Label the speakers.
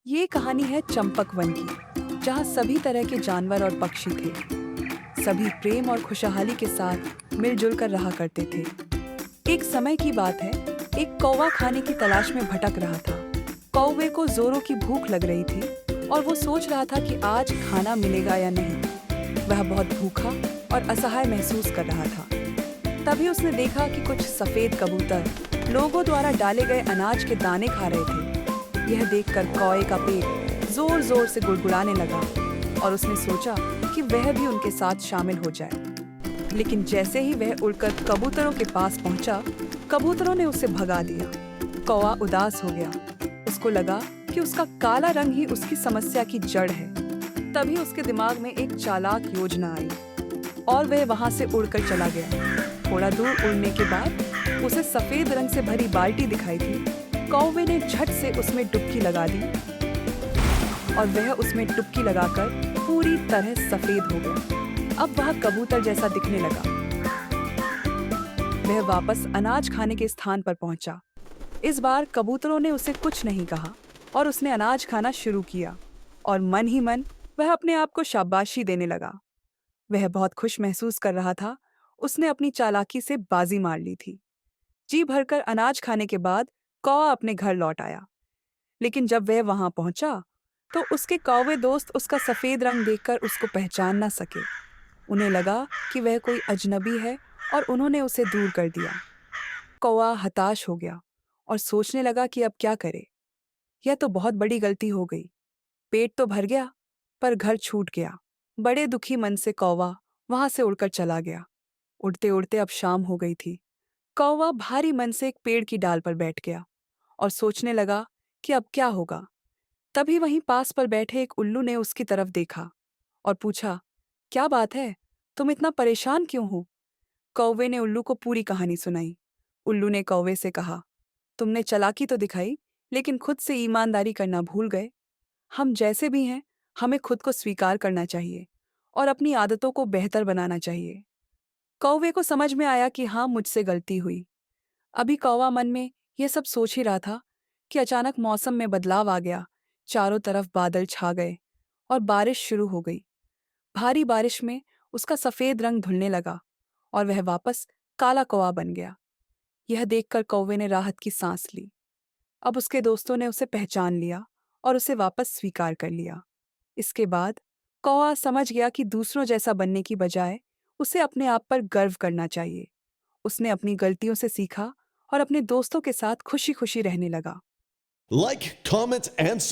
Speaker 1: ये कहानी है चंपक वन की, जहाँ सभी तरह के जानवर और पक्षी थे। सभी प्रेम और खुशहाली के साथ मिलजुल कर रहा करते थे। एक समय की बात है, एक कौवा खाने की तलाश में भटक रहा था। कौवे को जोरों की भूख लग रही थी और वो सोच रहा था कि आज खाना मिलेगा या नहीं। वह बहुत भूखा और असहाय महसूस कर रहा था। तभी उसने देखा कि कुछ सफेद कबूतर लोगों द्वारा डाले गए अनाज के दाने खा रहे थे। यह देखकर कौवे का पेट जोर जोर से गुड़गुड़ाने लगा और उसने सोचा कि वह भी उनके साथ शामिल हो जाए। लेकिन जैसे ही वह उड़कर कबूतरों के पास पहुंचा, कबूतरों ने उसे भगा दिया। कौवा उदास हो गया। उसको लगा कि उसका काला रंग ही उसकी समस्या की जड़ है। तभी उसके दिमाग में एक चालाक योजना आई और वह वहां से उड़कर चला गया। थोड़ा दूर उड़ने के बाद उसे सफेद रंग से भरी बाल्टी दिखाई दी। कौवे ने झट से उसमें डुबकी लगा दी और वह उसमें डुबकी लगाकर पूरी तरह सफेद हो गया। अब वह कबूतर जैसा दिखने लगा। वह वापस अनाज खाने के स्थान पर पहुंचा। इस बार कबूतरों ने उसे कुछ नहीं कहा और उसने अनाज खाना शुरू किया और मन ही मन वह अपने आप को शाबाशी देने लगा। वह बहुत खुश महसूस कर रहा था। उसने अपनी चालाकी से बाजी मार ली थी। जी भरकर अनाज खाने के बाद कौवा अपने घर लौट आया। लेकिन जब वह वहां पहुंचा तो उसके कौवे दोस्त उसका सफेद रंग देखकर उसको पहचान ना सके। उन्हें लगा कि वह कोई अजनबी है और उन्होंने उसे दूर कर दिया। कौवा हताश हो गया और सोचने लगा कि अब क्या करे। यह तो बहुत बड़ी गलती हो गई। पेट तो भर गया पर घर छूट गया। बड़े दुखी मन से कौवा वहां से उड़कर चला गया। उड़ते उड़ते अब शाम हो गई थी। कौवा भारी मन से एक पेड़ की डाल पर बैठ गया और सोचने लगा कि अब क्या होगा। तभी वहीं पास पर बैठे एक उल्लू ने उसकी तरफ देखा और पूछा, क्या बात है, तुम इतना परेशान क्यों हो? कौवे ने उल्लू को पूरी कहानी सुनाई। उल्लू ने कौवे से कहा, तुमने चालाकी तो दिखाई, लेकिन खुद से ईमानदारी करना भूल गए। हम जैसे भी हैं, हमें खुद को स्वीकार करना चाहिए और अपनी आदतों को बेहतर बनाना चाहिए। कौवे को समझ में आया कि हाँ, मुझसे गलती हुई। अभी कौवा मन में यह सब सोच ही रहा था कि अचानक मौसम में बदलाव आ गया। चारों तरफ बादल छा गए और बारिश शुरू हो गई। भारी बारिश में उसका सफेद रंग धुलने लगा और वह वापस काला कौवा बन गया। यह देखकर कौवे ने राहत की सांस ली। अब उसके दोस्तों ने उसे पहचान लिया और उसे वापस स्वीकार कर लिया। इसके बाद कौवा समझ गया कि दूसरों जैसा बनने की बजाय उसे अपने आप पर गर्व करना चाहिए। उसने अपनी गलतियों से सीखा और अपने दोस्तों के साथ खुशी खुशी रहने लगा।
Speaker 2: Like, comment, and subscribe.